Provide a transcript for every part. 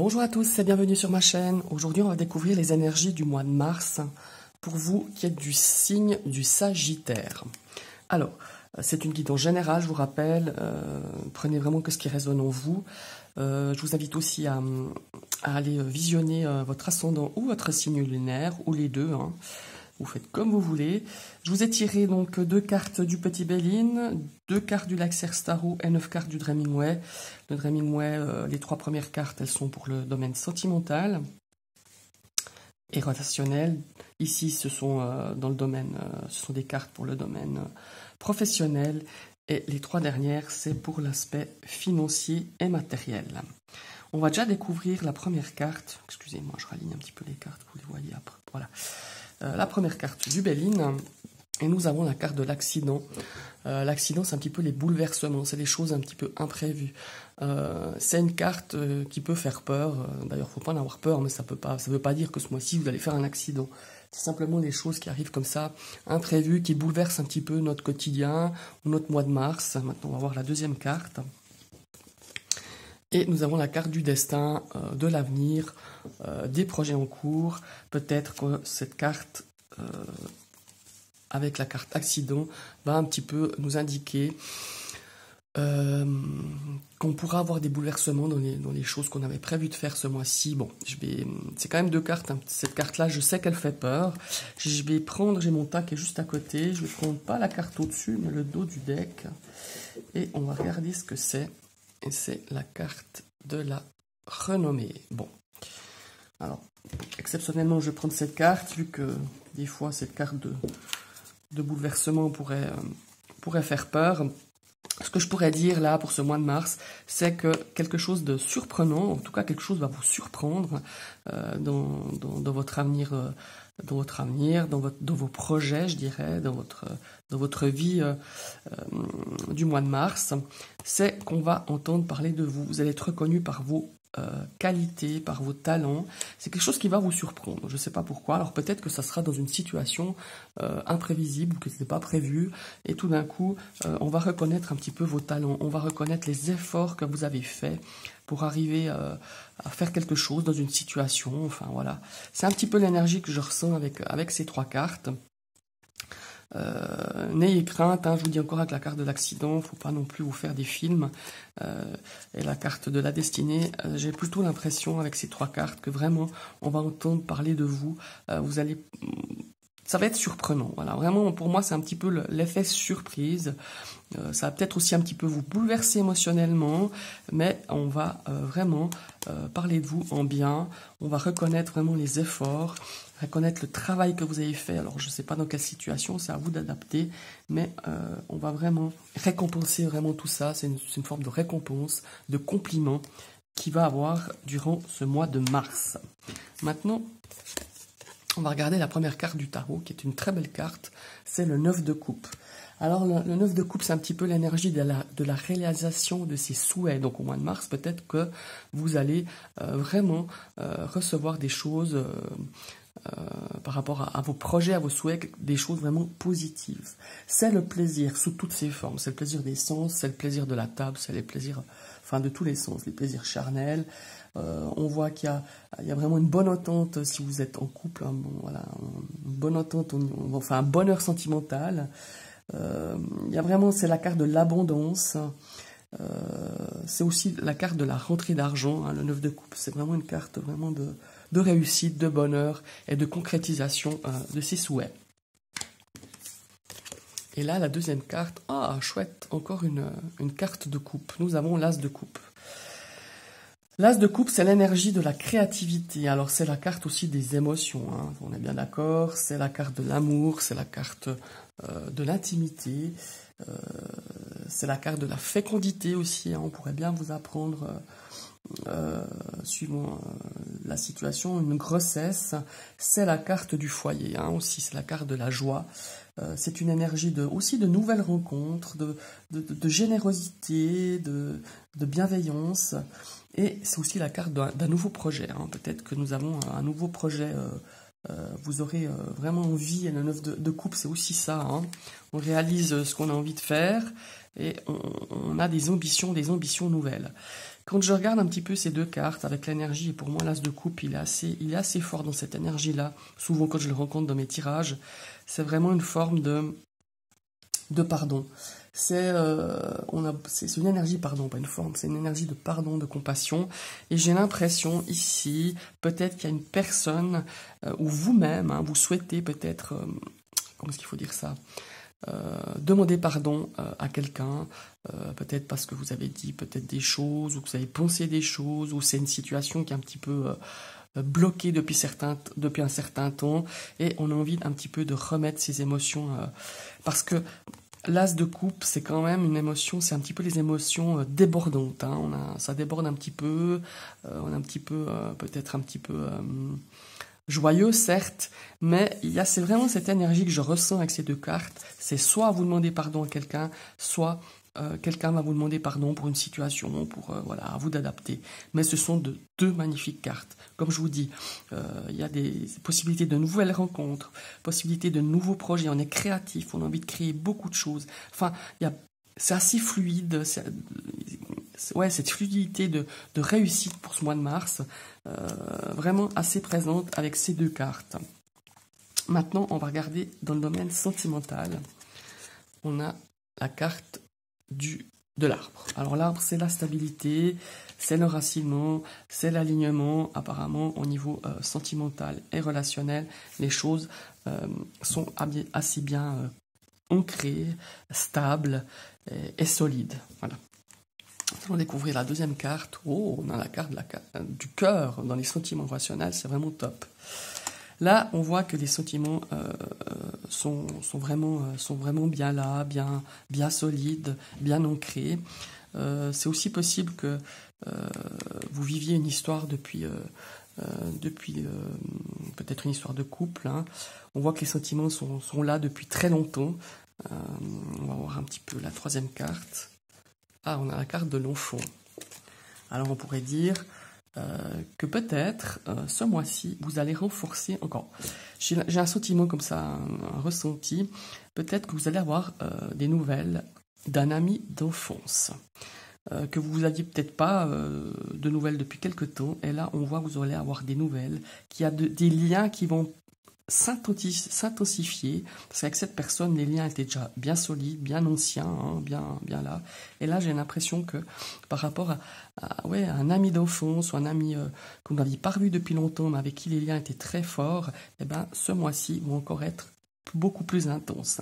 Bonjour à tous et bienvenue sur ma chaîne. Aujourd'hui, on va découvrir les énergies du mois de mars pour vous qui êtes du signe du Sagittaire. Alors, c'est une guidance générale, je vous rappelle. Prenez vraiment que ce qui résonne en vous. Je vous invite aussi à aller visionner votre ascendant ou votre signe lunaire, ou les deux. Vous faites comme vous voulez. Je vous ai tiré donc 2 cartes du Petit Béline, 2 cartes du Laxer Starot et 9 cartes du Dreamingway. Le Dreamingway, les 3 premières cartes, elles sont pour le domaine sentimental et relationnel. Ici, ce sont dans le domaine, ce sont des cartes pour le domaine professionnel. Et les 3 dernières, c'est pour l'aspect financier et matériel. On va déjà découvrir la première carte. Excusez-moi, je raligne un petit peu les cartes, vous les voyez après. Voilà. La première carte du Béline, et nous avons la carte de l'accident. L'accident, c'est un petit peu les bouleversements, c'est les choses un petit peu imprévues. C'est une carte qui peut faire peur. D'ailleurs, il ne faut pas en avoir peur, mais ça veut pas dire que ce mois-ci, vous allez faire un accident. C'est simplement des choses qui arrivent comme ça, imprévues, qui bouleversent un petit peu notre quotidien ou notre mois de mars. Maintenant, on va voir la deuxième carte. Et nous avons la carte du destin, de l'avenir, des projets en cours. Peut-être que cette carte, avec la carte accident, va un petit peu nous indiquer qu'on pourra avoir des bouleversements dans les choses qu'on avait prévu de faire ce mois-ci. Bon, c'est quand même 2 cartes. Cette carte-là, je sais qu'elle fait peur. Je vais prendre, j'ai mon tas qui est juste à côté. Je vais prendre pas la carte au-dessus, mais le dos du deck. Et on va regarder ce que c'est. Et c'est la carte de la renommée. Bon, alors, exceptionnellement, je vais prendre cette carte, vu que des fois, cette carte de bouleversement pourrait faire peur. Ce que je pourrais dire là, pour ce mois de mars, c'est que quelque chose de surprenant, en tout cas quelque chose va vous surprendre dans votre avenir, dans vos projets, je dirais, dans votre vie du mois de mars, c'est qu'on va entendre parler de vous. Vous allez être reconnu par vos qualités, par vos talents. C'est quelque chose qui va vous surprendre. Je ne sais pas pourquoi. Alors peut-être que ça sera dans une situation imprévisible, que ce n'est pas prévu, et tout d'un coup, on va reconnaître un petit peu vos talents. On va reconnaître les efforts que vous avez faits pour arriver à faire quelque chose dans une situation. Enfin voilà. C'est un petit peu l'énergie que je ressens avec ces 3 cartes. N'ayez crainte, je vous dis encore avec la carte de l'accident, il ne faut pas non plus vous faire des films. Et la carte de la destinée, j'ai plutôt l'impression avec ces 3 cartes que vraiment on va entendre parler de vous. Ça va être surprenant. Voilà, vraiment pour moi c'est un petit peu l'effet surprise. Ça va peut-être aussi un petit peu vous bouleverser émotionnellement, mais on va vraiment parler de vous en bien. On va reconnaître vraiment les efforts, reconnaître le travail que vous avez fait. Alors je ne sais pas dans quelle situation, c'est à vous d'adapter, mais on va vraiment récompenser vraiment tout ça. C'est une forme de récompense, de compliment qui va avoir durant ce mois de mars. Maintenant, on va regarder la première carte du tarot, qui est une très belle carte, c'est le 9 de coupe. Alors, le 9 de coupe, c'est un petit peu l'énergie de la réalisation de ses souhaits. Donc, au mois de mars, peut-être que vous allez vraiment recevoir des choses par rapport à vos projets, à vos souhaits, des choses vraiment positives. C'est le plaisir sous toutes ses formes. C'est le plaisir des sens, c'est le plaisir de la table, c'est les plaisirs, enfin, de tous les sens, les plaisirs charnels. On voit qu'il y a vraiment une bonne entente si vous êtes en couple, voilà, une bonne entente, enfin un bonheur sentimental. Il y a vraiment, c'est la carte de l'abondance. C'est aussi la carte de la rentrée d'argent, le 9 de coupe. C'est vraiment une carte vraiment de réussite, de bonheur et de concrétisation de ses souhaits. Et là, la deuxième carte, chouette, encore une carte de coupe. Nous avons l'as de coupe. L'as de coupe, c'est l'énergie de la créativité. Alors, c'est la carte aussi des émotions, on est bien d'accord. C'est la carte de l'amour, c'est la carte de l'intimité. C'est la carte de la fécondité aussi. On pourrait bien vous apprendre, suivant la situation, une grossesse. C'est la carte du foyer, aussi. C'est la carte de la joie. C'est une énergie aussi de nouvelles rencontres, de générosité, de bienveillance. Et c'est aussi la carte d'un nouveau projet. Peut-être que nous avons un nouveau projet. Vous aurez vraiment envie. Et le 9 de coupe, c'est aussi ça. On réalise ce qu'on a envie de faire et on a des ambitions nouvelles. Quand je regarde un petit peu ces deux cartes avec l'énergie, et pour moi l'as de coupe, il est assez fort dans cette énergie-là. Souvent quand je le rencontre dans mes tirages, c'est vraiment une forme de pardon. C'est une énergie, pardon, pas une forme, c'est une énergie de pardon, de compassion. Et j'ai l'impression ici, peut-être qu'il y a une personne, ou vous-même, hein, vous souhaitez peut-être, comment est-ce qu'il faut dire ça, demander pardon à quelqu'un, peut-être parce que vous avez dit peut-être des choses, ou que vous avez pensé des choses, ou c'est une situation qui est un petit peu bloquée depuis un certain temps, et on a envie un petit peu de remettre ces émotions, parce que l'as de coupe, c'est quand même une émotion, c'est un petit peu les émotions débordantes, hein. Ça déborde un petit peu, on est un petit peu, peut-être un petit peu joyeux, certes, mais c'est vraiment cette énergie que je ressens avec ces deux cartes. C'est soit vous demandez pardon à quelqu'un, soit quelqu'un va vous demander pardon pour une situation, voilà, à vous d'adapter. Mais ce sont deux magnifiques cartes. Comme je vous dis, il y a des possibilités de nouvelles rencontres, possibilités de nouveaux projets. On est créatif, on a envie de créer beaucoup de choses. Enfin, c'est assez fluide. Cette fluidité de réussite pour ce mois de mars, vraiment assez présente avec ces deux cartes. Maintenant, on va regarder dans le domaine sentimental. On a la carte de l'arbre. Alors l'arbre, c'est la stabilité, c'est le racinement, c'est l'alignement. Apparemment, au niveau sentimental et relationnel, les choses sont assez bien ancrées, stables et solides. Voilà. Nous allons découvrir la deuxième carte. Oh, on a la carte du cœur dans les sentiments relationnels, c'est vraiment top. Là, on voit que les sentiments sont vraiment bien là, bien solides, bien ancrés. C'est aussi possible que vous viviez une histoire depuis peut-être une histoire de couple, hein. On voit que les sentiments sont là depuis très longtemps. On va voir un petit peu la troisième carte. Ah, on a la carte de l'enfant. Alors on pourrait dire que peut-être ce mois-ci, vous allez renforcer encore. J'ai un sentiment comme ça, un ressenti. Peut-être que vous allez avoir des nouvelles d'un ami d'enfance. Que vous n'aviez peut-être pas de nouvelles depuis quelque temps. Et là, on voit que vous allez avoir des nouvelles, qu'il y a des liens qui vont s'intensifier, parce qu'avec cette personne, les liens étaient déjà bien solides, bien anciens, hein, bien là. Et là, j'ai l'impression que par rapport à un ami d'enfance, ou un ami que vous n'aviez pas revu depuis longtemps, mais avec qui les liens étaient très forts, eh ben, ce mois-ci vont encore être beaucoup plus intenses.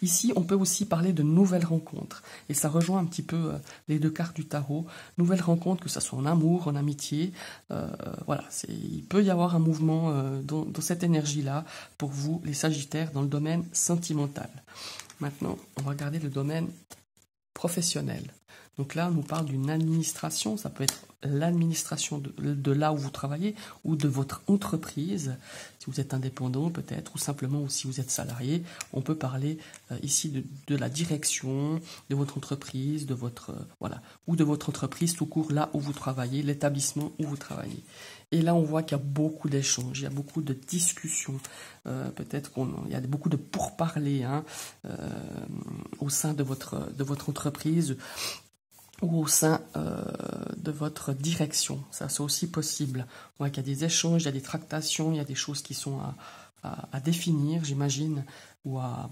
Ici, on peut aussi parler de nouvelles rencontres. Et ça rejoint un petit peu les deux cartes du tarot. Nouvelles rencontres, que ce soit en amour, en amitié. Voilà, il peut y avoir un mouvement dans cette énergie-là pour vous, les Sagittaires, dans le domaine sentimental. Maintenant, on va regarder le domaine professionnel. Donc là, on nous parle d'une administration. Ça peut être l'administration de là où vous travaillez ou de votre entreprise. Si vous êtes indépendant peut-être, ou simplement ou si vous êtes salarié, on peut parler ici de la direction de votre entreprise, ou de votre entreprise tout court, là où vous travaillez, l'établissement où vous travaillez. Et là, on voit qu'il y a beaucoup d'échanges, il y a beaucoup de discussions, peut-être qu'il y a beaucoup de pourparlers, hein, au sein de votre entreprise ou au sein de votre direction. Ça, c'est aussi possible. On voit qu'il y a des échanges, il y a des tractations, il y a des choses qui sont à définir, j'imagine, ou à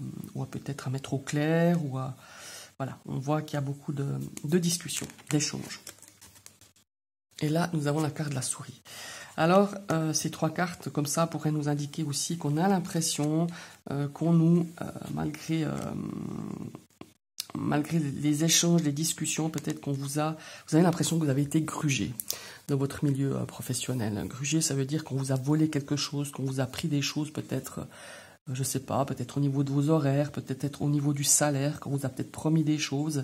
peut-être à mettre au clair, voilà, on voit qu'il y a beaucoup de discussions, d'échanges. Et là, nous avons la carte de la souris. Alors, ces trois cartes, comme ça, pourraient nous indiquer aussi qu'on a l'impression qu'on nous, malgré les échanges, les discussions, peut-être vous avez l'impression que vous avez été grugé dans votre milieu professionnel. Grugé, ça veut dire qu'on vous a volé quelque chose, qu'on vous a pris des choses, peut-être, je sais pas, peut-être au niveau de vos horaires, peut-être au niveau du salaire, qu'on vous a peut-être promis des choses,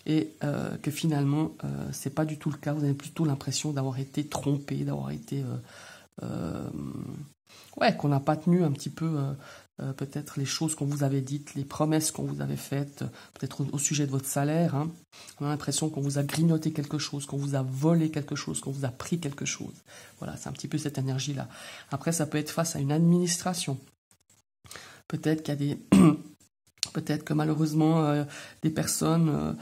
et que finalement, c'est pas du tout le cas. Vous avez plutôt l'impression d'avoir été trompé, d'avoir été... qu'on n'a pas tenu un petit peu... peut-être les choses qu'on vous avait dites, les promesses qu'on vous avait faites, peut-être au sujet de votre salaire, hein. On a l'impression qu'on vous a grignoté quelque chose, qu'on vous a volé quelque chose, qu'on vous a pris quelque chose. Voilà, c'est un petit peu cette énergie-là. Après, ça peut être face à une administration. Peut-être qu'il y a Peut-être que malheureusement des personnes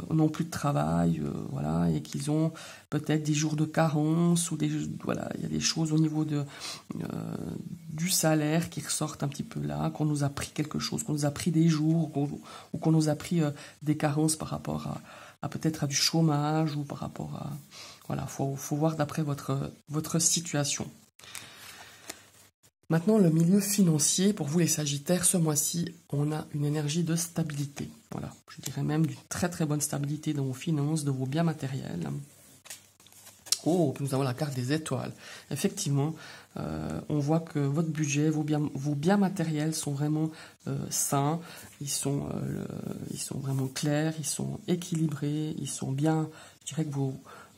n'ont plus de travail, voilà, et qu'ils ont peut-être des jours de carence ou voilà, il y a des choses au niveau du salaire qui ressortent un petit peu là, qu'on nous a pris quelque chose, qu'on nous a pris des jours ou qu'on nous a pris des carences par rapport à peut-être à du chômage ou par rapport à voilà, faut voir d'après votre situation. Maintenant, le milieu financier, pour vous les Sagittaires, ce mois-ci, on a une énergie de stabilité. Voilà, je dirais même d'une très très bonne stabilité dans vos finances, de vos biens matériels. Oh, nous avons la carte des étoiles. Effectivement, on voit que votre budget, vos biens matériels sont vraiment sains, ils sont vraiment clairs, ils sont équilibrés, ils sont bien, je dirais que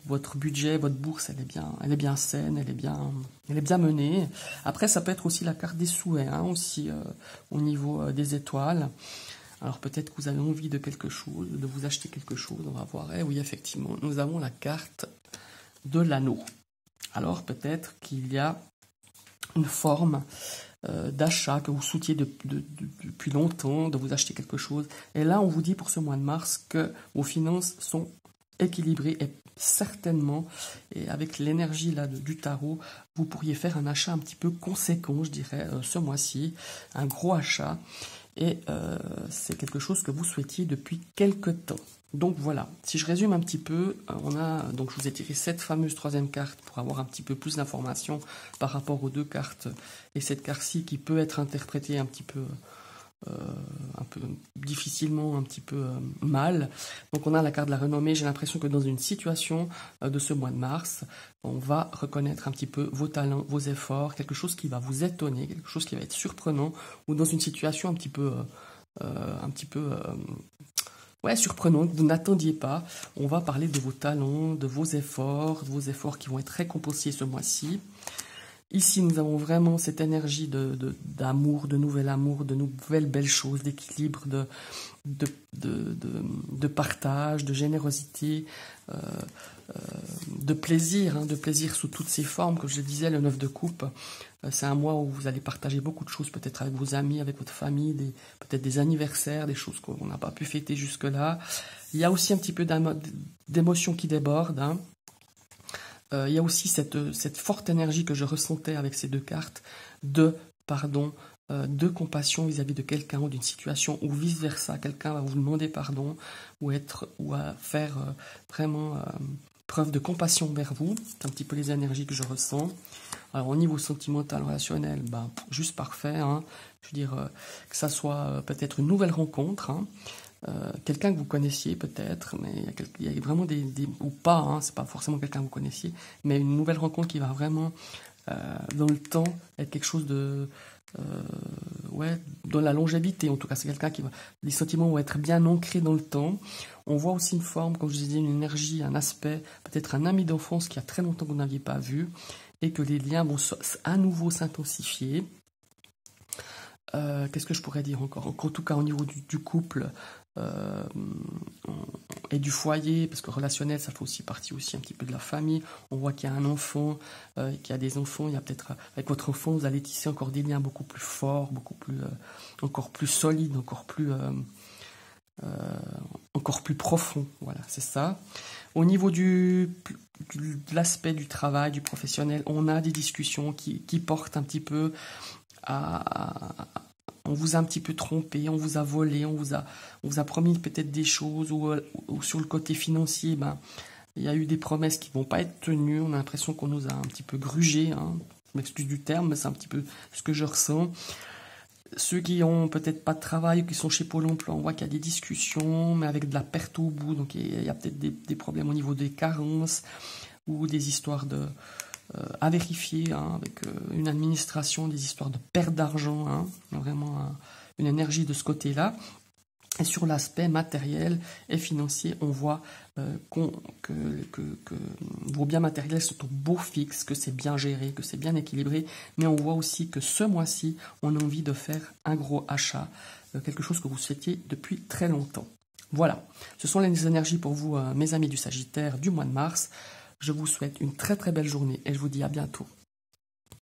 votre budget, votre bourse, elle est bien saine, elle est bien menée. Après, ça peut être aussi la carte des souhaits, hein, aussi au niveau des étoiles. Alors peut-être que vous avez envie de quelque chose, de vous acheter quelque chose, on va voir. Eh oui, effectivement, nous avons la carte de l'anneau. Alors peut-être qu'il y a une forme d'achat que vous souhaitiez depuis longtemps, de vous acheter quelque chose. Et là, on vous dit pour ce mois de mars que vos finances sont équilibrées et certainement, et avec l'énergie là du tarot, vous pourriez faire un achat un petit peu conséquent, je dirais, ce mois-ci, un gros achat, et c'est quelque chose que vous souhaitiez depuis quelque temps. Donc voilà, si je résume un petit peu, donc je vous ai tiré cette fameuse troisième carte pour avoir un petit peu plus d'informations par rapport aux deux cartes, et cette carte-ci qui peut être interprétée un peu difficilement, un petit peu mal. Donc on a la carte de la renommée. J'ai l'impression que dans une situation de ce mois de mars, on va reconnaître un petit peu vos talents, vos efforts, quelque chose qui va vous étonner, quelque chose qui va être surprenant, ou dans une situation un petit peu surprenant, que vous n'attendiez pas. On va parler de vos talents, de vos efforts qui vont être récompensés ce mois-ci. Ici, nous avons vraiment cette énergie d'amour, de nouvel amour, de nouvelles belles choses, d'équilibre, de partage, de générosité, de plaisir sous toutes ses formes. Comme je le disais, le 9 de coupe, c'est un mois où vous allez partager beaucoup de choses, peut-être avec vos amis, avec votre famille, peut-être des anniversaires, des choses qu'on n'a pas pu fêter jusque-là. Il y a aussi un petit peu d'émotions qui débordent, hein. Il y a aussi cette forte énergie que je ressentais avec ces deux cartes de compassion vis-à-vis de quelqu'un ou d'une situation, ou vice-versa, quelqu'un va vous demander pardon ou à faire vraiment preuve de compassion vers vous. C'est un petit peu les énergies que je ressens. Alors au niveau sentimental, relationnel, juste parfait, hein. Je veux dire que ça soit peut-être une nouvelle rencontre, hein. Quelqu'un que vous connaissiez peut-être, mais il y a vraiment ou pas, hein, c'est pas forcément quelqu'un que vous connaissiez, mais une nouvelle rencontre qui va vraiment dans le temps être quelque chose dans la longévité. En tout cas, c'est quelqu'un les sentiments vont être bien ancrés dans le temps. On voit aussi une forme, comme je disais, une énergie, un aspect, peut-être un ami d'enfance qui a très longtemps que vous n'aviez pas vu, et que les liens vont à nouveau s'intensifier. Qu'est-ce que je pourrais dire encore? En tout cas, au niveau du couple et du foyer, parce que relationnel, ça fait aussi partie un petit peu de la famille. On voit qu'il y a un enfant, qu'il y a des enfants. Il y a peut-être avec votre enfant, vous allez tisser encore des liens beaucoup plus forts, encore plus solides, encore plus profonds. Voilà, c'est ça. Au niveau de l'aspect du travail, du professionnel, on a des discussions qui portent un petit peu on vous a un petit peu trompé, on vous a volé, on vous a promis peut-être des choses, ou sur le côté financier, il y a eu des promesses qui ne vont pas être tenues. On a l'impression qu'on nous a un petit peu grugé, hein. Je m'excuse du terme, mais c'est un petit peu ce que je ressens. Ceux qui ont peut-être pas de travail, qui sont chez Pôle emploi, on voit qu'il y a des discussions, mais avec de la perte au bout. Donc il y a peut-être des problèmes au niveau des carences, ou des histoires à vérifier, hein, avec une administration, des histoires de perte d'argent, hein. Vraiment une énergie de ce côté-là. Et sur l'aspect matériel et financier, on voit que vos biens matériels sont au beau fixe, que c'est bien géré, que c'est bien équilibré, mais on voit aussi que ce mois-ci, on a envie de faire un gros achat, quelque chose que vous souhaitiez depuis très longtemps. Voilà, ce sont les énergies pour vous, mes amis du Sagittaire, du mois de mars. Je vous souhaite une très très belle journée et je vous dis à bientôt.